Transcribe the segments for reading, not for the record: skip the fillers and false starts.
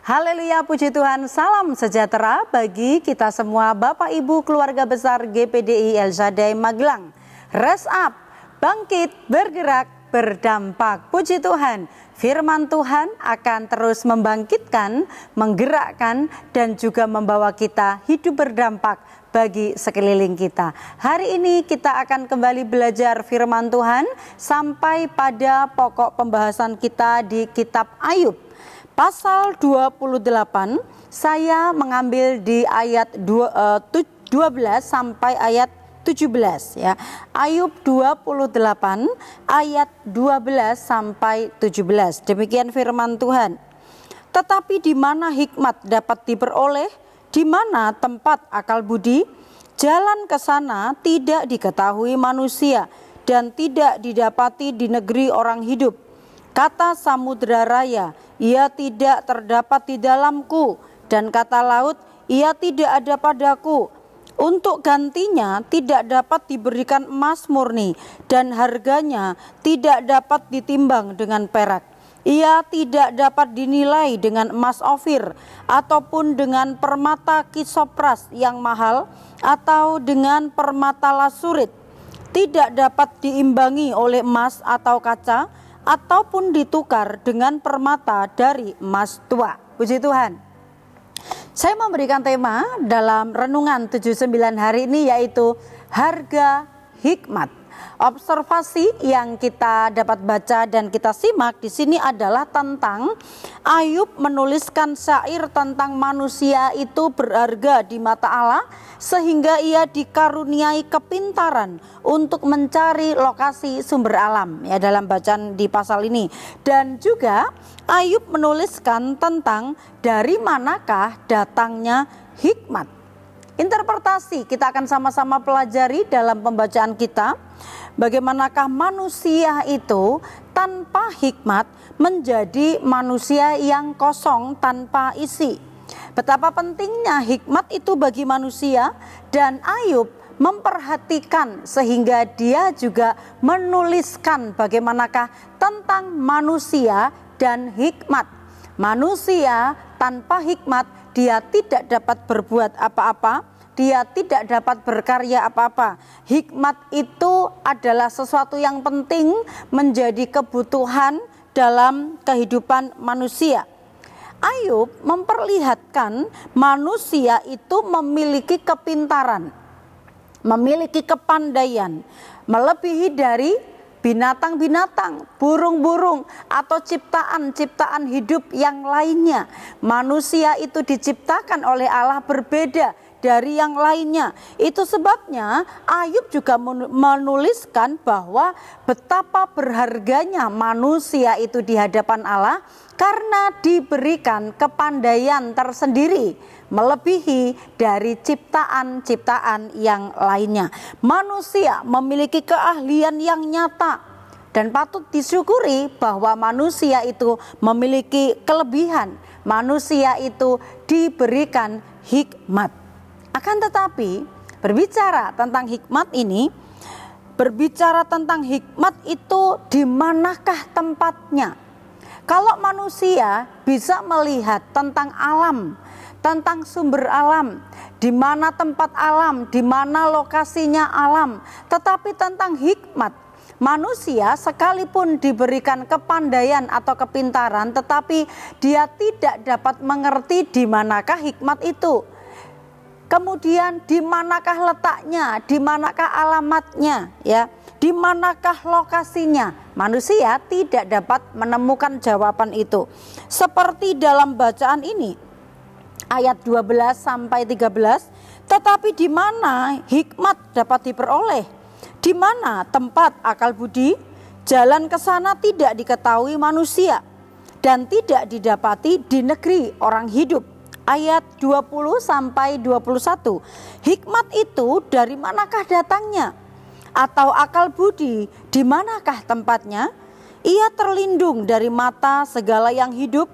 Haleluya, puji Tuhan, salam sejahtera bagi kita semua Bapak Ibu keluarga besar GPDI El Shaddai Magelang. Rise up, bangkit, bergerak, berdampak. Puji Tuhan, firman Tuhan akan terus membangkitkan, menggerakkan, dan juga membawa kita hidup berdampak bagi sekeliling kita. Hari ini kita akan kembali belajar firman Tuhan sampai pada pokok pembahasan kita di kitab Ayub. Pasal 28, saya mengambil di ayat 12 sampai ayat 17 ya. Ayub 28 ayat 12 sampai 17. Demikian firman Tuhan. Tetapi di mana hikmat dapat diperoleh? Di mana tempat akal budi? Jalan ke sana tidak diketahui manusia dan tidak didapati di negeri orang hidup. Kata samudra raya, ia tidak terdapat di dalamku, dan kata laut, ia tidak ada padaku. Untuk gantinya tidak dapat diberikan emas murni, dan harganya tidak dapat ditimbang dengan perak. Ia tidak dapat dinilai dengan emas ofir, ataupun dengan permata kisopras yang mahal, atau dengan permata lasurit. Tidak dapat diimbangi oleh emas atau kaca, ataupun ditukar dengan permata dari emas tua. Puji Tuhan. Saya memberikan tema dalam renungan 79 hari ini yaitu harga hikmat. Observasi yang kita dapat baca dan kita simak di sini adalah tentang Ayub menuliskan syair tentang manusia itu berharga di mata Allah sehingga ia dikaruniai kepintaran untuk mencari lokasi sumber alam ya dalam bacaan di pasal ini. Dan juga Ayub menuliskan tentang dari manakah datangnya hikmat. Interpretasi kita akan sama-sama pelajari dalam pembacaan kita. Bagaimanakah manusia itu tanpa hikmat menjadi manusia yang kosong tanpa isi. Betapa pentingnya hikmat itu bagi manusia, dan Ayub memperhatikan sehingga dia juga menuliskan bagaimanakah tentang manusia dan hikmat. Manusia tanpa hikmat dia tidak dapat berbuat apa-apa. Dia tidak dapat berkarya apa-apa. Hikmat itu adalah sesuatu yang penting menjadi kebutuhan dalam kehidupan manusia. Ayub memperlihatkan manusia itu memiliki kepintaran, memiliki kepandaian, melebihi dari binatang-binatang, burung-burung, atau ciptaan-ciptaan hidup yang lainnya. Manusia itu diciptakan oleh Allah berbeda dari yang lainnya. Itu sebabnya Ayub juga menuliskan bahwa betapa berharganya manusia itu di hadapan Allah karena diberikan kepandaian tersendiri melebihi dari ciptaan-ciptaan yang lainnya. Manusia memiliki keahlian yang nyata dan patut disyukuri bahwa manusia itu memiliki kelebihan. Manusia itu diberikan hikmat. Akan tetapi berbicara tentang hikmat ini, berbicara tentang hikmat itu di manakah tempatnya? Kalau manusia bisa melihat tentang alam, tentang sumber alam, di mana tempat alam, di mana lokasinya alam, tetapi tentang hikmat, manusia sekalipun diberikan kepandaian atau kepintaran, tetapi dia tidak dapat mengerti di manakah hikmat itu. Kemudian di manakah letaknya, di manakah alamatnya, ya, di manakah lokasinya? Manusia tidak dapat menemukan jawaban itu. Seperti dalam bacaan ini, ayat 12 sampai 13, tetapi di mana hikmat dapat diperoleh? Di mana tempat akal budi? Jalan ke sana tidak diketahui manusia dan tidak didapati di negeri orang hidup. Ayat 20 sampai 21. Hikmat itu dari manakah datangnya? Atau akal budi di manakah tempatnya? Ia terlindung dari mata segala yang hidup,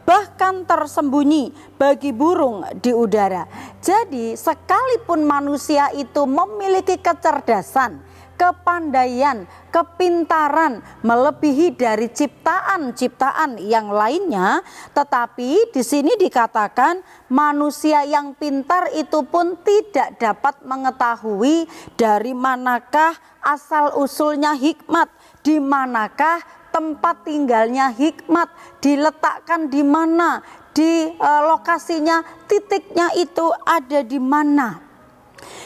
bahkan tersembunyi bagi burung di udara. Jadi sekalipun manusia itu memiliki kecerdasan, kepandaian, kepintaran melebihi dari ciptaan-ciptaan yang lainnya, tetapi di sini dikatakan manusia yang pintar itu pun tidak dapat mengetahui dari manakah asal usulnya hikmat, di manakah tempat tinggalnya hikmat, diletakkan di mana, di lokasinya, titiknya itu ada di mana.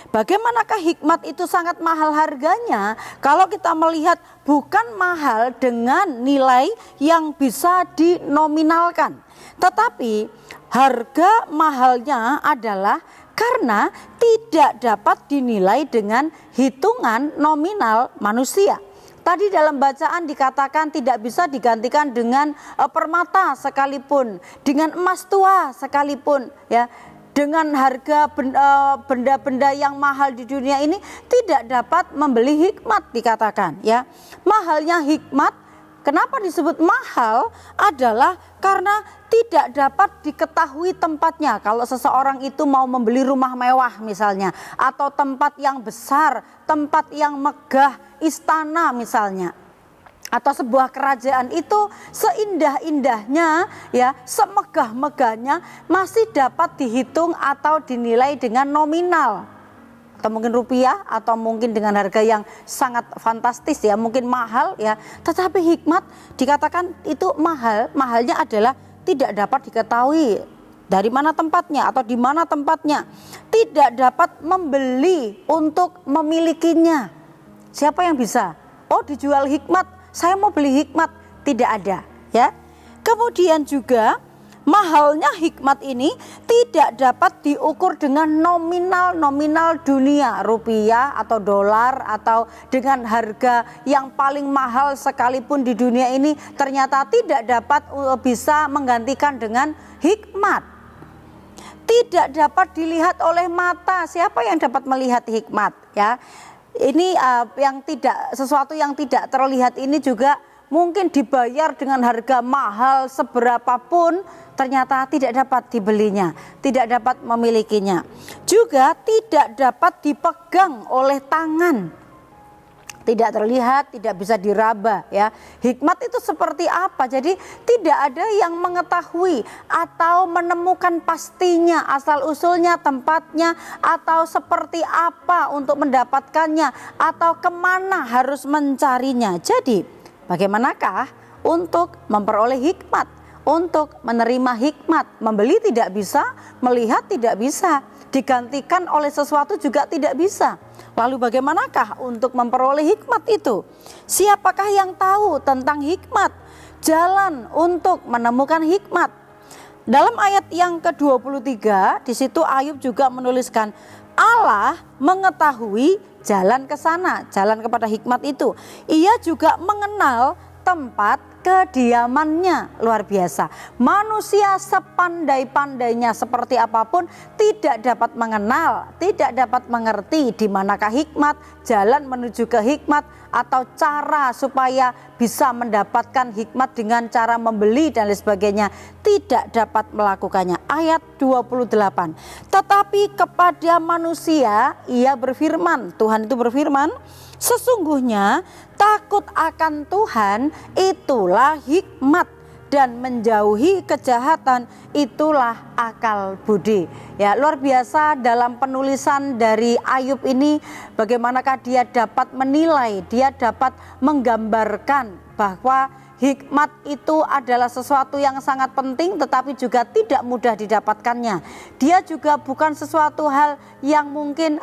Bagaimanakah hikmat itu sangat mahal harganya? Kalau kita melihat bukan mahal dengan nilai yang bisa dinominalkan, tetapi harga mahalnya adalah karena tidak dapat dinilai dengan hitungan nominal manusia. Tadi dalam bacaan dikatakan tidak bisa digantikan dengan permata sekalipun, dengan emas tua sekalipun, ya. Dengan harga benda-benda yang mahal di dunia ini tidak dapat membeli hikmat, dikatakan, ya. Mahalnya hikmat, kenapa disebut mahal adalah karena tidak dapat diketahui tempatnya. Kalau seseorang itu mau membeli rumah mewah misalnya, atau tempat yang besar, tempat yang megah, istana misalnya, atau sebuah kerajaan, itu seindah-indahnya, ya, semegah-megahnya masih dapat dihitung atau dinilai dengan nominal, atau mungkin rupiah, atau mungkin dengan harga yang sangat fantastis, ya, mungkin mahal, ya. Tetapi hikmat dikatakan itu mahal, mahalnya adalah tidak dapat diketahui dari mana tempatnya atau di mana tempatnya, tidak dapat membeli untuk memilikinya. Siapa yang bisa? Oh, dijual hikmat, saya mau beli hikmat, tidak ada, ya. Kemudian juga mahalnya hikmat ini tidak dapat diukur dengan nominal dunia, rupiah atau dolar, atau dengan harga yang paling mahal sekalipun di dunia ini ternyata tidak dapat bisa menggantikan dengan hikmat. Tidak dapat dilihat oleh mata. Siapa yang dapat melihat hikmat, ya? Ini sesuatu yang tidak terlihat ini juga mungkin dibayar dengan harga mahal seberapapun, ternyata tidak dapat dibelinya, tidak dapat memilikinya. Juga tidak dapat dipegang oleh tangan, tidak terlihat, tidak bisa diraba, ya. Hikmat itu seperti apa? Jadi tidak ada yang mengetahui atau menemukan pastinya, asal usulnya, tempatnya, atau seperti apa untuk mendapatkannya, atau kemana harus mencarinya. Jadi bagaimanakah untuk memperoleh hikmat, untuk menerima hikmat? Membeli tidak bisa, melihat tidak bisa, digantikan oleh sesuatu juga tidak bisa. Lalu bagaimanakah untuk memperoleh hikmat itu? Siapakah yang tahu tentang hikmat? Jalan untuk menemukan hikmat. Dalam ayat yang ke-23, di situ Ayub juga menuliskan, Allah mengetahui jalan ke sana, jalan kepada hikmat itu. Ia juga mengenal tempat kediamannya. Luar biasa. Manusia sepandai-pandainya seperti apapun tidak dapat mengenal, tidak dapat mengerti di manakah hikmat, jalan menuju ke hikmat, atau cara supaya bisa mendapatkan hikmat dengan cara membeli dan lain sebagainya. Tidak dapat melakukannya. Ayat 28. Tetapi kepada manusia ia berfirman, Tuhan itu berfirman, sesungguhnya takut akan Tuhan itulah hikmat, dan menjauhi kejahatan itulah akal budi. Ya, luar biasa dalam penulisan dari Ayub ini, bagaimanakah dia dapat menilai, dia dapat menggambarkan bahwa hikmat itu adalah sesuatu yang sangat penting, tetapi juga tidak mudah didapatkannya. Dia juga bukan sesuatu hal yang mungkin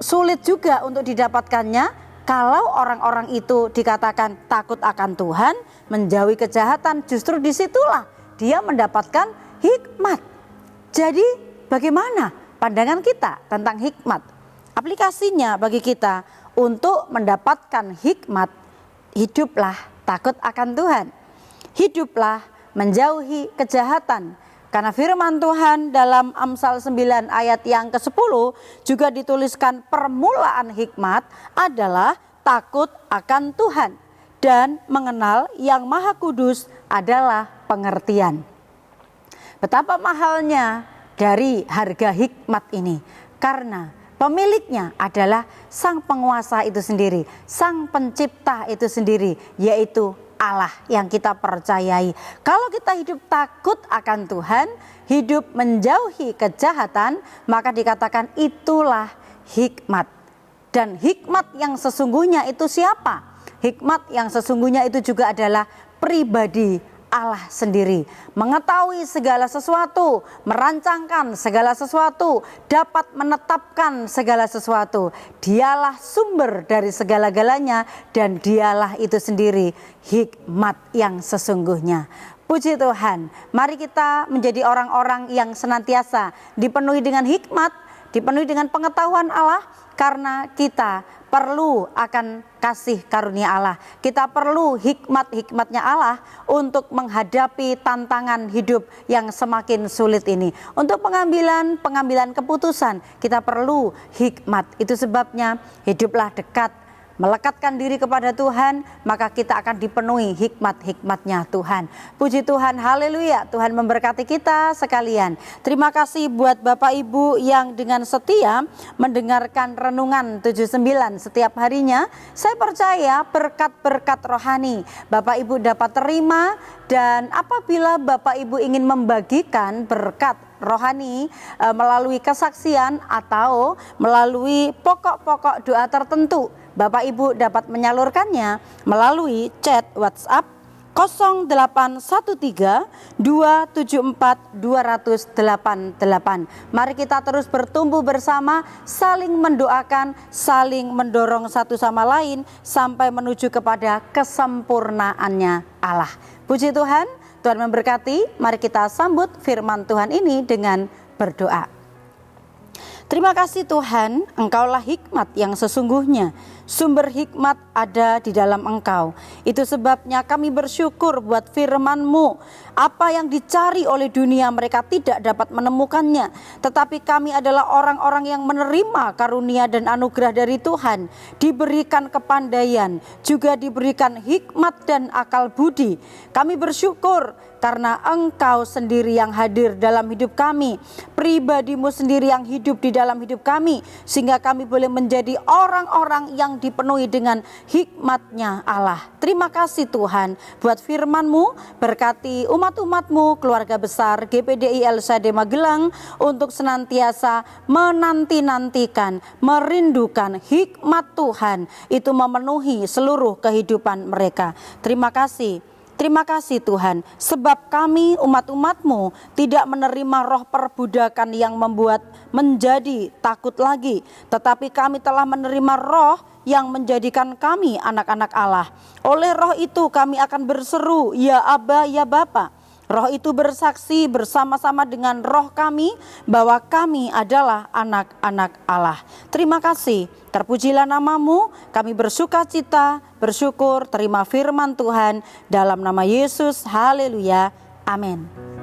sulit juga untuk didapatkannya. Kalau orang-orang itu dikatakan takut akan Tuhan, menjauhi kejahatan, justru disitulah dia mendapatkan hikmat. Jadi bagaimana pandangan kita tentang hikmat? Aplikasinya bagi kita untuk mendapatkan hikmat, hiduplah takut akan Tuhan. Hiduplah menjauhi kejahatan. Karena firman Tuhan dalam Amsal 9 ayat yang ke-10 juga dituliskan permulaan hikmat adalah takut akan Tuhan, dan mengenal yang Maha Kudus adalah pengertian. Betapa mahalnya dari harga hikmat ini, karena pemiliknya adalah sang penguasa itu sendiri, sang pencipta itu sendiri, yaitu Allah yang kita percayai. Kalau kita hidup takut akan Tuhan, hidup menjauhi kejahatan, maka dikatakan itulah hikmat. Dan hikmat yang sesungguhnya itu siapa? Hikmat yang sesungguhnya itu juga adalah pribadi Allah sendiri, mengetahui segala sesuatu, merancangkan segala sesuatu, dapat menetapkan segala sesuatu. Dialah sumber dari segala-galanya dan dialah itu sendiri hikmat yang sesungguhnya. Puji Tuhan, mari kita menjadi orang-orang yang senantiasa dipenuhi dengan hikmat, dipenuhi dengan pengetahuan Allah, karena kita perlu akan kasih karunia Allah. Kita perlu hikmat-hikmatnya Allah untuk menghadapi tantangan hidup yang semakin sulit ini. Untuk pengambilan keputusan, kita perlu hikmat. Itu sebabnya hiduplah dekat, melekatkan diri kepada Tuhan, maka kita akan dipenuhi hikmat-hikmatnya Tuhan. Puji Tuhan, haleluya. Tuhan memberkati kita sekalian. Terima kasih buat Bapak Ibu yang dengan setia mendengarkan renungan 79 setiap harinya. Saya percaya berkat-berkat rohani Bapak Ibu dapat terima, dan apabila Bapak Ibu ingin membagikan berkat rohani melalui kesaksian atau melalui pokok-pokok doa tertentu, Bapak Ibu dapat menyalurkannya melalui chat WhatsApp 0813 274 20088. Mari kita terus bertumbuh bersama, saling mendoakan, saling mendorong satu sama lain sampai menuju kepada kesempurnaannya Allah. Puji Tuhan, Tuhan memberkati. Mari kita sambut firman Tuhan ini dengan berdoa. Terima kasih Tuhan, Engkaulah hikmat yang sesungguhnya. Sumber hikmat ada di dalam Engkau. Itu sebabnya kami bersyukur buat firman-Mu. Apa yang dicari oleh dunia mereka tidak dapat menemukannya. Tetapi kami adalah orang-orang yang menerima karunia dan anugerah dari Tuhan. Diberikan kepandaian, juga diberikan hikmat dan akal budi. Kami bersyukur karena Engkau sendiri yang hadir dalam hidup kami. Pribadi-Mu sendiri yang hidup di dalam hidup kami. Sehingga kami boleh menjadi orang-orang yang dipenuhi dengan hikmat-Nya Allah. Terima kasih Tuhan buat firman-Mu. Berkati umat-umat-Mu, keluarga besar GPDI El Shaddai Magelang, untuk senantiasa menanti-nantikan, merindukan hikmat Tuhan. Itu memenuhi seluruh kehidupan mereka. Terima kasih Tuhan, sebab kami umat-umat-Mu tidak menerima roh perbudakan yang membuat menjadi takut lagi, tetapi kami telah menerima roh yang menjadikan kami anak-anak Allah. Oleh roh itu kami akan berseru, ya Aba, ya Bapa. Roh itu bersaksi bersama-sama dengan roh kami bahwa kami adalah anak-anak Allah. Terima kasih, terpujilah nama-Mu. Kami bersuka cita, bersyukur, terima firman Tuhan dalam nama Yesus. Haleluya, amin.